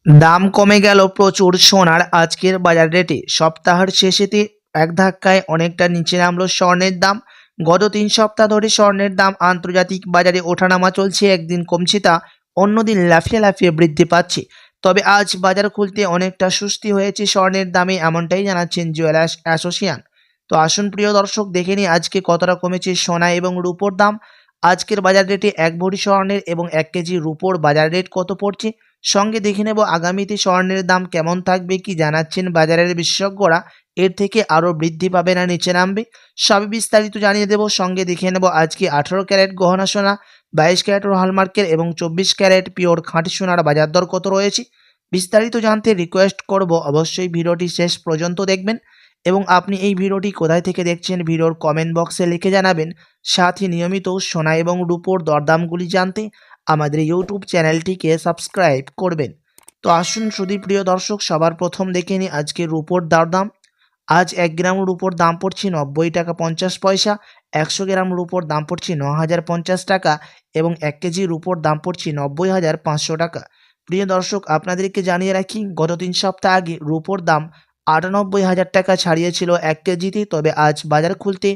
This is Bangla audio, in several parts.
দাম কমে গেল প্রচুর সোনার আজকের বাজার রেটে। সপ্তাহের শেষেতে এক ধাক্কায় অনেকটা নিচে নামলো স্বর্ণের দাম। গত 3 সপ্তাহ ধরে স্বর্ণের দাম আন্তর্জাতিক বাজারে ওঠানামা চলছে, একদিন কমছে তা অন্যদিন লাফিয়ে লাফিয়ে বৃদ্ধি পাচ্ছে। তবে আজ বাজার খুলতে অনেকটা সুস্থি হয়েছে স্বর্ণের দামে, এমনটাই জানাচ্ছেন জুয়েলার্স অ্যাসোসিয়েশন। তো আসুন প্রিয় দর্শক, দেখে নিই আজকে কতটা কমেছে সোনা এবং রূপোর দাম। আজকের বাজার রেটে 1 ভরি স্বর্ণের এবং 1 কেজি রূপোর বাজার রেট কত পড়ছে, সঙ্গে দেখে নেব আগামীতে স্বর্ণের দাম কেমন থাকবে, কি জানাচ্ছেন বাজারের বিশেষজ্ঞরা, এর থেকে আরও বৃদ্ধি পাবে না নিচে নামবে, সবই বিস্তারিত জানিয়ে দেব। সঙ্গে দেখে নেব আজকে 18 ক্যারেট গহনা সোনা, 22 ক্যারেট হলমার্কের এবং 24 ক্যারেট পিওর খাঁটি সোনার বাজার দর কত রয়েছে। বিস্তারিত জানতে রিকোয়েস্ট করব অবশ্যই ভিডিওটি শেষ পর্যন্ত দেখবেন এবং আপনি এই ভিডিওটি কোথায় থেকে দেখছেন ভিডিওর কমেন্ট বক্সে লিখে জানাবেন। সাথে নিয়মিত সোনা এবং রূপোর দরদামগুলি জানতে আমাদের ইউটিউব চ্যানেলটিকে সাবস্ক্রাইব করবেন। তো আসুন সুধীপ্রিয় দর্শক, সবার প্রথম দেখে নিই আজকে রূপোর দরদাম। আজ 1 গ্রাম রূপোর দাম পড়ছে 90 টাকা 50 পয়সা, 100 গ্রাম রূপোর দাম পড়ছে 9050 টাকা এবং 1 কেজি রূপোর দাম পড়ছে 90,500 টাকা। প্রিয় দর্শক, আপনাদেরকে জানিয়ে রাখি, গত 3 সপ্তাহ আগে রূপোর দাম 98,000 টাকা ছাড়িয়েছিল 1 কেজিতে। তবে আজ বাজার খুলতে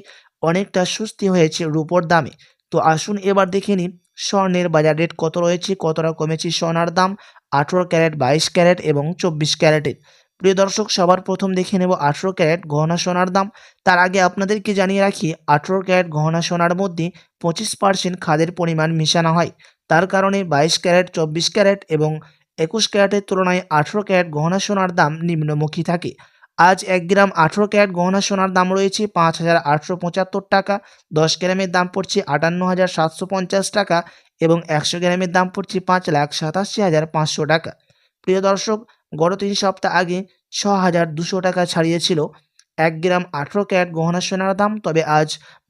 অনেকটা সুস্থি হয়েছে রূপোর দামে। তো আসুন এবার দেখে নিন স্বর্ণের বাজার রেট কত রয়েছে, কতটা কমেছে সোনার দাম 18 ক্যারেট, 22 ক্যারেট এবং 24 ক্যারেটের। প্রিয় দর্শক, সবার প্রথম দেখে নেব 18 ক্যারেট গহনা সোনার দাম। তার আগে আপনাদেরকে জানিয়ে রাখি, 18 ক্যারেট গহনা সোনার মধ্যে 25% খাদের পরিমাণ মিশানো হয়। তার কারণে 22 ক্যারেট, 24 ক্যারেট এবং 21 ক্যারেটের তুলনায় 18 ক্যারেট গহনা সোনার দাম নিম্নমুখী থাকে। আজ 1 গ্রাম 18 ক্যারেট গহনা সোনার দাম রয়েছে 5,875 টাকা, 10 গ্রামের দাম পড়ছে 58,750 টাকা এবং 100 গ্রামের দাম পড়ছে 5,87,500 টাকা। প্রিয় দর্শক, গত 3 সপ্তাহ আগে 6,200 টাকা ছাড়িয়েছিল 1 গ্রাম 18 ক্যারেট গহনা সোনার দাম। তবে আজ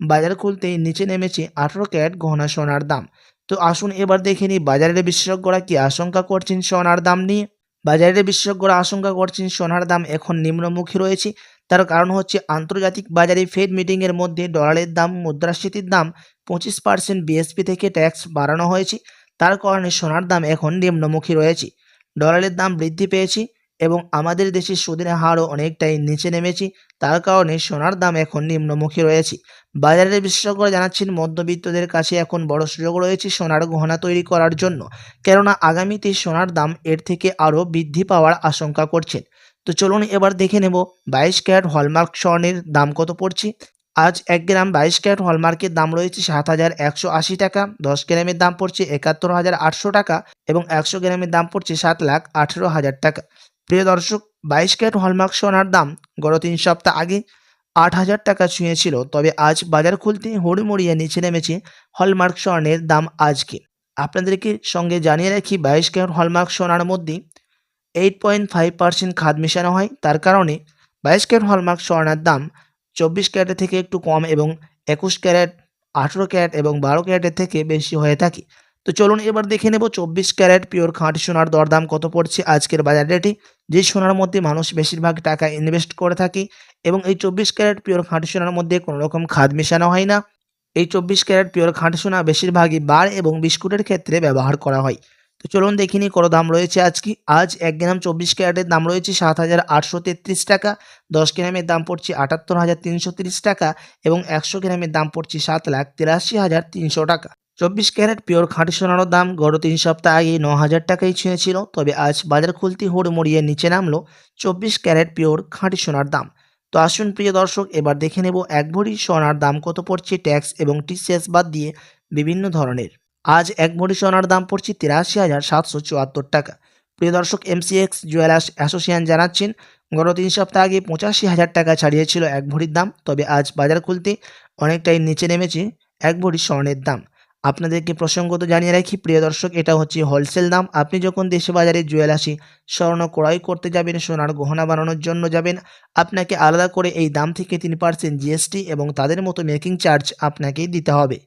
বাজার খুলতেই নিচে নেমেছে 18 ক্যারেট গহনা সোনার দাম। তো আসুন এবার দেখে নিই বাজারের বিশেষজ্ঞরা কি আশঙ্কা করছেন সোনার দাম নিয়ে। বাজারের বিশেষজ্ঞরা আশঙ্কা করছেন সোনার দাম এখন নিম্নমুখী রয়েছে। তার কারণ হচ্ছে আন্তর্জাতিক বাজারে ফেড মিটিংয়ের মধ্যে ডলারের দাম, মুদ্রাস্ফীতির দাম 25% বিএসপি থেকে ট্যাক্স বাড়ানো হয়েছে। তার কারণে সোনার দাম এখন নিম্নমুখী রয়েছে। ডলারের দাম বৃদ্ধি পেয়েছে এবং আমাদের দেশের সুদের হারও অনেকটাই নিচে নেমেছে। তার কারণে সোনার দাম এখন নিম্নমুখী রয়েছে। বাজারের বিশেষজ্ঞরা জানাচ্ছেন, মধ্যবিত্তদের কাছে এখন বড় সুযোগ রয়েছে সোনার গহনা তৈরি করার জন্য, কেননা আগামীতে সোনার দাম এর থেকে আরও বৃদ্ধি পাওয়ার আশঙ্কা করছেন। তো চলুন এবার দেখে নেব 22 ক্যারেট হলমার্ক স্বর্ণের দাম কত পড়ছে। আজ 1 গ্রাম 22 ক্যারেট হলমার্কের দাম রয়েছে 7,180 টাকা, 10 গ্রামের দাম পড়ছে 71,800 টাকা এবং 100 গ্রামের দাম পড়ছে 7,18,000 টাকা। প্রিয় দর্শক, 22 ক্যারেট হলমার্ক সোনার দাম গত 3 সপ্তাহ আগে 8,000 টাকা ছুঁয়েছিল। তবে আজ বাজার খুলতে হুড়মুড়িয়ে নিচে নেমেছে হলমার্ক স্বর্ণের দাম আজকে। আপনাদেরকে সঙ্গে জানিয়ে রাখি, 22 ক্যারেট হলমার্ক সোনার মধ্যে 8.5% খাদ মেশানো হয়। তার কারণে 22 ক্যারেট হলমার্ক স্বর্ণের দাম 24 ক্যারেটের থেকে একটু কম এবং 21 ক্যারেট, 18 ক্যারেট এবং 12 ক্যারেটের থেকে বেশি হয়ে থাকে। তো চলুন এবার দেখে নেব 24 ক্যারেট পিওর খাঁটি সোনার দরদাম কত পড়ছে আজকের বাজার রেটে, যে সোনার মধ্যে মানুষ বেশিরভাগ টাকা ইনভেস্ট করে থাকে এবং এই 24 ক্যারেট পিওর খাঁটি সোনার মধ্যে কোনো রকম খাদ মেশানো হয় না। এই 24 ক্যারেট পিওর খাঁটি সোনা বেশিরভাগই বার এবং বিস্কুটের ক্ষেত্রে ব্যবহার করা হয়। তো চলুন দেখে নিই কত দাম রয়েছে আজকে। আজ 1 গ্রাম 24 ক্যারেটের দাম রয়েছে 7,833 টাকা, 10 গ্রামের দাম পড়ছে 78,330 টাকা এবং 100 গ্রামের দাম পড়ছে 7,83,300 টাকা। 24 ক্যারেট পিওর খাঁটি সোনার দাম গত 3 সপ্তাহ আগে 9,000 টাকাই ছুঁয়েছিল। তবে আজ বাজার খুলতে হুড়মুড়িয়ে নিচে নামলো 24 ক্যারেট পিওর খাঁটি সোনার দাম। তো আসুন প্রিয় দর্শক, এবার দেখে নেব 1 ভরি সোনার দাম কত পড়ছে ট্যাক্স এবং টিসিএস বাদ দিয়ে বিভিন্ন ধরনের। আজ 1 ভরি সোনার দাম পড়ছে 83,774 টাকা। প্রিয় দর্শক, এমসিএক্স জুয়েলার্স অ্যাসোসিয়েশন জানাচ্ছেন, গত 3 সপ্তাহ আগে 85,000 টাকা ছাড়িয়েছিল 1 ভরির দাম। তবে আজ বাজার খুলতে অনেকটাই নিচে নেমেছে 1 ভরি স্বর্ণের দাম। আপনাদেরকে প্রসঙ্গত জানিয়ে রাখি প্রিয় দর্শক, এটা হচ্ছে হোলসেল দাম। আপনি যখন দেশে বাজারে জুয়েলার্সে স্বর্ণ ক্রয় করতে যাবেন, সোনার গহনা বানানোর জন্য যাবেন, আপনাকে আলাদা করে এই দাম থেকে 3% জিএসটি এবং তাদের মতো মেকিং চার্জ আপনাকেই দিতে হবে।